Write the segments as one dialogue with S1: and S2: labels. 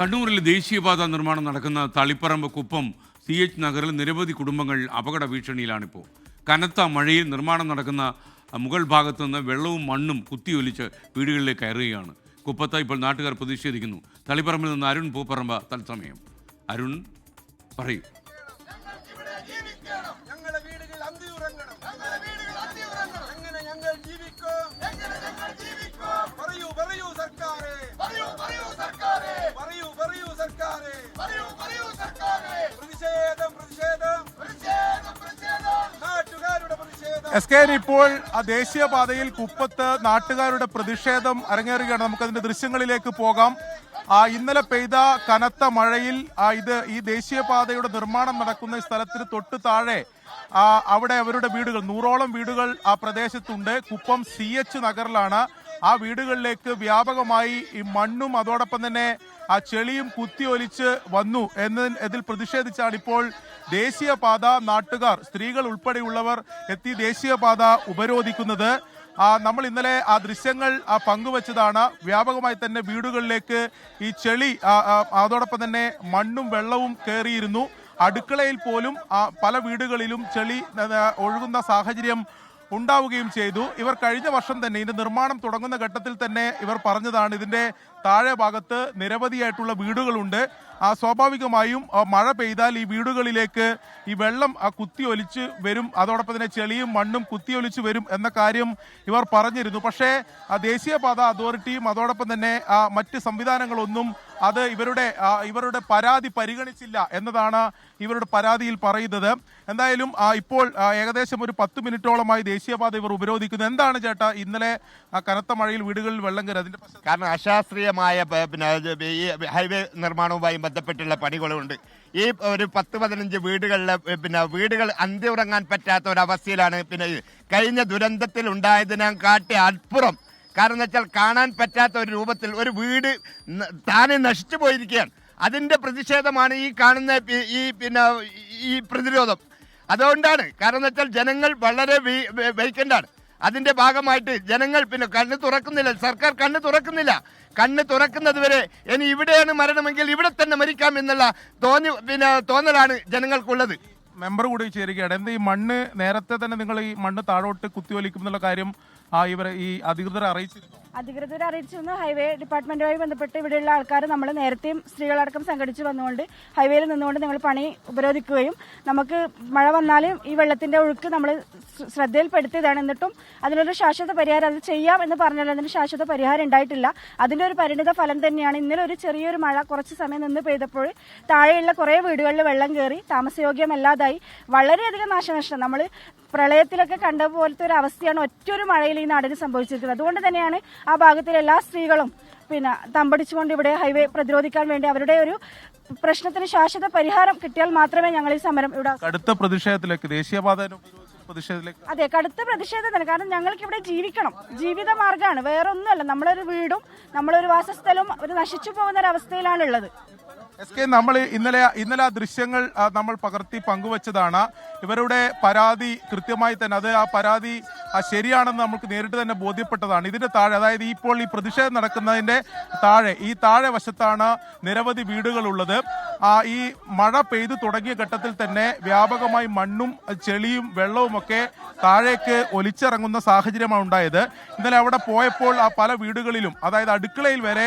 S1: കണ്ണൂരിൽ ദേശീയപാത നിർമ്മാണം നടക്കുന്ന തളിപ്പറമ്പ് കുപ്പം CH നഗറിൽ നിരവധി കുടുംബങ്ങൾ അപകട ഭീഷണിയിലാണിപ്പോൾ. കനത്ത മഴയിൽ നിർമ്മാണം നടക്കുന്ന മുകൾ ഭാഗത്തു നിന്ന് വെള്ളവും മണ്ണും കുത്തിയൊലിച്ച് വീടുകളിലേക്ക് കയറുകയാണ്. കുപ്പത്ത് ഇപ്പോൾ നാട്ടുകാർ പ്രതിഷേധിക്കുന്നു. തളിപ്പറമ്പിൽ നിന്ന് അരുൺ പൂപ്പറമ്പ് തത്സമയം. അരുൺ പറയൂ.
S2: ഇപ്പോൾ ദേശീയപാതയിൽ കുപ്പത്ത് നാട്ടുകാരുടെ പ്രതിഷേധം അരങ്ങേറുകയാണ്. നമുക്കതിന്റെ ദൃശ്യങ്ങളിലേക്ക് പോകാം. ഇന്നലെ പെയ്ത കനത്ത മഴയിൽ ഈ ദേശീയപാതയുടെ നിർമ്മാണം നടക്കുന്ന സ്ഥലത്തിന് തൊട്ട് താഴെ അവിടെ അവരുടെ വീടുകൾ 100ഓളം വീടുകൾ ആ പ്രദേശത്തുണ്ട്. കുപ്പം CH നഗറിലാണ്. ആ വീടുകളിലേക്ക് വ്യാപകമായി ഈ മണ്ണും അതോടൊപ്പം തന്നെ ആ ചെളിയും കുത്തിയൊലിച്ച് വന്നു എന്നതിൽ പ്രതിഷേധിച്ചാണ് ഇപ്പോൾ ദേശീയപാത നാട്ടുകാർ, സ്ത്രീകൾ ഉൾപ്പെടെയുള്ളവർ എത്തി ദേശീയപാത ഉപരോധിക്കുന്നത്. നമ്മൾ ഇന്നലെ ആ ദൃശ്യങ്ങൾ പങ്കുവച്ചതാണ്. വ്യാപകമായി തന്നെ വീടുകളിലേക്ക് ഈ ചെളി അതോടൊപ്പം തന്നെ മണ്ണും വെള്ളവും കയറിയിരുന്നു. അടുക്കളയിൽ പോലും പല വീടുകളിലും ചെളി ഒഴുകുന്ന സാഹചര്യം ഉണ്ടാവുകയും ചെയ്തു. ഇവർ കഴിഞ്ഞ വർഷം തന്നെ ഇതിന്റെ നിർമ്മാണം തുടങ്ങുന്ന ഘട്ടത്തിൽ തന്നെ ഇവർ പറഞ്ഞതാണ് ഇതിന്റെ താഴെ ഭാഗത്ത് നിരവധിയായിട്ടുള്ള വീടുകളുണ്ട്. സ്വാഭാവികമായും മഴ പെയ്താൽ ഈ വീടുകളിലേക്ക് ഈ വെള്ളം കുത്തിയൊലിച്ച് വരും, അതോടൊപ്പം തന്നെ ചെളിയും മണ്ണും കുത്തിയൊലിച്ച് വരും എന്ന കാര്യം ഇവർ പറഞ്ഞിരുന്നു. പക്ഷേ ദേശീയപാത അതോറിറ്റിയും അതോടൊപ്പം തന്നെ മറ്റ് സംവിധാനങ്ങളൊന്നും അത് ഇവരുടെ പരാതി പരിഗണിച്ചില്ല എന്നതാണ് ഇവരുടെ പരാതിയിൽ പറയുന്നത്. എന്തായാലും ഇപ്പോൾ ഏകദേശം ഒരു 10 മിനിറ്റോളമായി ദേശീയപാത ഇവർ ഉപരോധിക്കുന്നു. എന്താണ് ചേട്ടാ ഇന്നലെ കനത്ത മഴയിൽ വീടുകളിൽ വെള്ളം കയറി? അതിന്റെ
S3: കാരണം അശാസ്ത്രീയമായ ഈ ഹൈവേ നിർമ്മാണവുമായി ബന്ധപ്പെട്ടുള്ള പണികളുണ്ട്. ഈ ഒരു 10-15 വീടുകളിലെ വീടുകൾ അന്തിയുറങ്ങാൻ പറ്റാത്ത ഒരവസ്ഥയിലാണ്. കഴിഞ്ഞ ദുരന്തത്തിൽ ഉണ്ടായതിനെക്കാട്ടി അപ്പുറം, കാരണം എന്ന് വെച്ചാൽ കാണാൻ പറ്റാത്ത ഒരു രൂപത്തിൽ ഒരു വീട് താനെ നശിച്ചു പോയിരിക്കുകയാണ്. അതിന്റെ പ്രതിഷേധമാണ് ഈ കാണുന്ന ഈ പ്രതിരോധം. അതുകൊണ്ടാണ്, കാരണം എന്ന് വെച്ചാൽ ജനങ്ങൾ വളരെ വൈകണ്ടാണ്. അതിന്റെ ഭാഗമായിട്ട് ജനങ്ങൾ കണ്ണ് തുറക്കുന്നില്ല, സർക്കാർ കണ്ണ് തുറക്കുന്നില്ല. കണ്ണ് തുറക്കുന്നത് വരെ ഇനി ഇവിടെയാണ് മരണമെങ്കിൽ ഇവിടെ തന്നെ മരിക്കാം എന്നുള്ള തോന്നലാണ് ജനങ്ങൾക്കുള്ളത്.
S2: മെമ്പർ കൂടി ചേരുകയാണ്. എന്താ ഈ മണ്ണ് നേരത്തെ തന്നെ നിങ്ങൾ ഈ മണ്ണ് താഴോട്ട് കുത്തിയൊലിക്കും എന്നുള്ള കാര്യം ഈ അധികൃതരെ അറിയിച്ചിരുന്നു?
S4: അധികൃതരെ അറിയിച്ചിരുന്നു. ഹൈവേ ഡിപ്പാർട്ട്മെന്റുമായി ബന്ധപ്പെട്ട് ഇവിടെയുള്ള ആൾക്കാർ നമ്മൾ നേരത്തെയും സ്ത്രീകളടക്കം സംഘടിച്ച് വന്നുകൊണ്ട് ഹൈവേയിൽ നിന്നുകൊണ്ട് നിങ്ങൾ പണി ഉപരോധിക്കുകയും നമുക്ക് മഴ വന്നാലും ഈ വെള്ളത്തിന്റെ ഒഴുക്ക് നമ്മൾ ശ്രദ്ധയിൽപ്പെടുത്തിയതാണ്. എന്നിട്ടും അതിനൊരു ശാശ്വത പരിഹാരം അത് ചെയ്യാം എന്ന് പറഞ്ഞാൽ അതിന് ശാശ്വത പരിഹാരം ഉണ്ടായിട്ടില്ല. അതിന്റെ ഒരു പരിണിത ഫലം തന്നെയാണ് ഇന്നലെ ഒരു ചെറിയൊരു മഴ കുറച്ച് സമയം നിന്ന് പെയ്തപ്പോൾ താഴെയുള്ള കുറേ വീടുകളിൽ വെള്ളം കയറി താമസയോഗ്യമല്ലാതായി. വളരെയധികം നാശനഷ്ടം നമ്മൾ പ്രളയത്തിലൊക്കെ കണ്ട പോലത്തെ ഒരു അവസ്ഥയാണ് ഒറ്റൊരു മഴയിൽ ഈ നാടിന് സംഭവിച്ചിരിക്കുന്നത്. അതുകൊണ്ട് തന്നെയാണ് ആ ഭാഗത്തിലെ എല്ലാ സ്ത്രീകളും തമ്പടിച്ചുകൊണ്ട് ഇവിടെ ഹൈവേ പ്രതിരോധിക്കാൻ വേണ്ടി അവരുടെ ഒരു പ്രശ്നത്തിന് ശാശ്വത പരിഹാരം കിട്ടിയാൽ മാത്രമേ ഞങ്ങൾ ഈ സമരം ഇവിടെ
S2: കടുത്ത പ്രതിഷേധത്തിലേക്ക് ദേശീയപാത
S4: അതെ കടുത്ത പ്രതിഷേധം തന്നെ. കാരണം ഞങ്ങൾക്ക് ഇവിടെ ജീവിക്കണം, ജീവിത മാർഗ്ഗമാണ്, വേറൊന്നുമല്ല. നമ്മളൊരു വീടും നമ്മളൊരു വാസസ്ഥലവും ഒരു നശിച്ചു പോകുന്ന ഒരു അവസ്ഥയിലാണുള്ളത്.
S2: നമ്മൾ ഇന്നലെ ആ ദൃശ്യങ്ങൾ നമ്മൾ പകർത്തി പങ്കുവച്ചതാണ്. ഇവരുടെ പരാതി കൃത്യമായി തന്നെ ആ പരാതി ശരിയാണെന്ന് നമുക്ക് നേരിട്ട് തന്നെ ബോധ്യപ്പെട്ടതാണ്. ഇതിന്റെ താഴെ, അതായത് ഇപ്പോൾ ഈ പ്രതിഷേധം നടക്കുന്നതിന്റെ താഴെ വശത്താണ് നിരവധി വീടുകളുള്ളത്. ഈ മഴ പെയ്തു തുടങ്ങിയ ഘട്ടത്തിൽ തന്നെ വ്യാപകമായി മണ്ണും ചെളിയും വെള്ളവും ഒക്കെ താഴേക്ക് ഒലിച്ചിറങ്ങുന്ന സാഹചര്യമാണ് ഉണ്ടായത്. ഇന്നലെ അവിടെ പോയപ്പോൾ പല വീടുകളിലും, അതായത് അടുക്കളയിൽ വരെ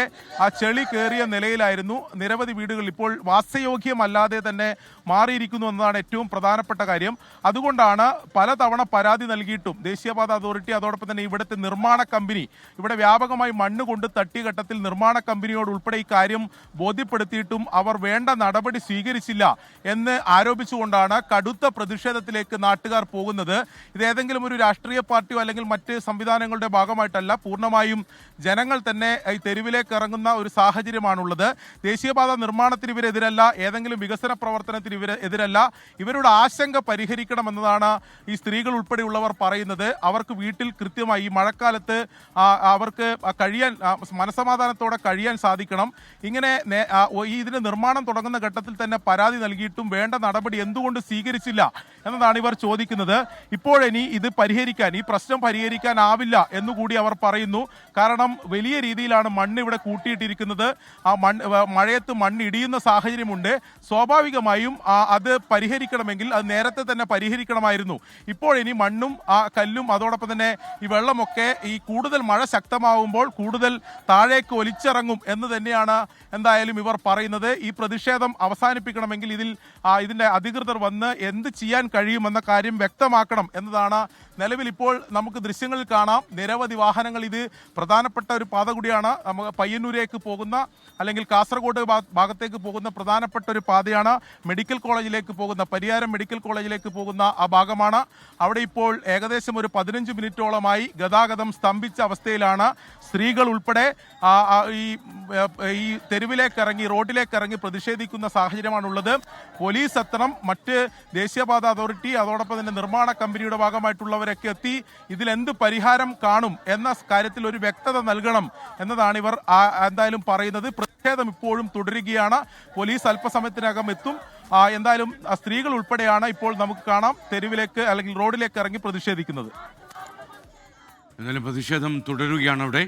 S2: ചെളി കയറിയ നിലയിലായിരുന്നു. നിരവധി വീടുകൾ ഇപ്പോൾ വാസയോഗ്യമല്ലാതെ തന്നെ മാറിയിരിക്കുന്നു എന്നതാണ് ഏറ്റവും പ്രധാനപ്പെട്ട കാര്യം. അതുകൊണ്ടാണ് പലതവണ പരാതി നൽകിയിട്ടും ദേശീയപാത അതോറിറ്റി അതോടൊപ്പം തന്നെ ഇവിടുത്തെ നിർമ്മാണ കമ്പനി, ഇവിടെ വ്യാപകമായി മണ്ണ് കൊണ്ട് തട്ടിയ ഘട്ടത്തിൽ നിർമ്മാണ കമ്പനിയോട് ഉൾപ്പെടെ ഈ കാര്യം ബോധ്യപ്പെടുത്തിയിട്ടും അവർ വേണ്ട നടപടി സ്വീകരിച്ചില്ല എന്ന് ആരോപിച്ചുകൊണ്ടാണ് കടുത്ത പ്രതിഷേധത്തിലേക്ക് നാട്ടുകാർ പോകുന്നത്. ഇത് ഏതെങ്കിലും ഒരു രാഷ്ട്രീയ പാർട്ടിയോ അല്ലെങ്കിൽ മറ്റ് സംവിധാനങ്ങളുടെ ഭാഗമായിട്ടല്ല, പൂർണ്ണമായും ജനങ്ങൾ തന്നെ ഈ തെരുവിലേക്ക് ഇറങ്ങുന്ന ഒരു സാഹചര്യമാണുള്ളത്. ദേശീയപാത നിർമ്മാണം നിർമ്മാണത്തിന് ഇവരെതിരല്ല, ഏതെങ്കിലും വികസന പ്രവർത്തനത്തിന് എതിരല്ല. ഇവരുടെ ആശങ്ക പരിഹരിക്കണമെന്നതാണ് ഈ സ്ത്രീകൾ ഉൾപ്പെടെയുള്ളവർ പറയുന്നത്. അവർക്ക് വീട്ടിൽ കൃത്യമായി ഈ മഴക്കാലത്ത് അവർക്ക് കഴിയാൻ മനസമാധാനത്തോടെ കഴിയാൻ സാധിക്കണം. ഇങ്ങനെ ഇതിന് നിർമ്മാണം തുടങ്ങുന്ന ഘട്ടത്തിൽ തന്നെ പരാതി നൽകിയിട്ടും വേണ്ട നടപടി എന്തുകൊണ്ട് സ്വീകരിച്ചില്ല എന്നതാണ് ഇവർ ചോദിക്കുന്നത്. ഇപ്പോഴിനി ഇത് പരിഹരിക്കാൻ, ഈ പ്രശ്നം പരിഹരിക്കാനാവില്ല എന്നുകൂടി അവർ പറയുന്നു. കാരണം വലിയ രീതിയിലാണ് മണ്ണ് ഇവിടെ കൂട്ടിയിട്ടിരിക്കുന്നത്. ആ മഴയത്ത് മണ്ണ് ഇടിയുന്ന സാഹചര്യമുണ്ട്. സ്വാഭാവികമായും അത് പരിഹരിക്കണമെങ്കിൽ അത് നേരത്തെ തന്നെ പരിഹരിക്കണമായിരുന്നു. ഇപ്പോഴിനി മണ്ണും കല്ലും അതോടൊപ്പം തന്നെ ഈ വെള്ളമൊക്കെ ഈ കൂടുതൽ മഴ ശക്തമാവുമ്പോൾ കൂടുതൽ താഴേക്ക് ഒലിച്ചിറങ്ങും എന്ന് തന്നെയാണ് എന്തായാലും ഇവർ പറയുന്നത്. ഈ പ്രതിഷേധം അവസാനിപ്പിക്കണമെങ്കിൽ ഇതിന്റെ അധികൃതർ വന്ന് എന്ത് ചെയ്യാൻ കഴിയുമെന്ന കാര്യം വ്യക്തമാക്കണം എന്നതാണ് നിലവിൽ ഇപ്പോൾ നമുക്ക് ദൃശ്യങ്ങളിൽ കാണാം. നിരവധി വാഹനങ്ങൾ, ഇത് പ്രധാനപ്പെട്ട ഒരു പാത കൂടിയാണ്. നമുക്ക് പയ്യന്നൂരേക്ക് പോകുന്ന അല്ലെങ്കിൽ കാസർഗോഡ് ഭാഗത്തേക്ക് പോകുന്ന പ്രധാനപ്പെട്ട ഒരു പാതയാണ്. മെഡിക്കൽ കോളേജിലേക്ക് പോകുന്ന, പരിയാരം മെഡിക്കൽ കോളേജിലേക്ക് പോകുന്ന ആ ഭാഗമാണ്. അവിടെ ഇപ്പോൾ ഏകദേശം ഒരു 15 മിനിറ്റോളമായി ഗതാഗതം സ്തംഭിച്ച അവസ്ഥയിലാണ്. സ്ത്രീകൾ ഉൾപ്പെടെ ഈ തെരുവിലേക്ക് ഇറങ്ങി, റോഡിലേക്ക് ഇറങ്ങി പ്രതിഷേധിക്കുന്ന സാഹചര്യമാണുള്ളത്. പോലീസ് എത്തണം, മറ്റ് ദേശീയപാത അതോറിറ്റി, അതോടൊപ്പം തന്നെ നിർമ്മാണ കമ്പനിയുടെ ഭാഗമായിട്ടുള്ളവരൊക്കെ എത്തി ഇതിലെന്ത് പരിഹാരം കാണും എന്ന കാര്യത്തിൽ ഒരു വ്യക്തത നൽകണം എന്നതാണ് ഇവർ എന്തായാലും പറയുന്നത്. പ്രതിഷേധം ഇപ്പോഴും തുടരുകയാണ്. പോലീസ് അല്പസമയത്തിനകം എത്തും. എന്തായാലും സ്ത്രീകൾ ഉൾപ്പെടെയാണ് ഇപ്പോൾ നമുക്ക് കാണാം തെരുവിലേക്ക് അല്ലെങ്കിൽ റോഡിലേക്ക് ഇറങ്ങി പ്രതിഷേധിക്കുന്നത്.
S1: എന്നാലും പ്രതിഷേധം തുടരുകയാണ് അവിടെ.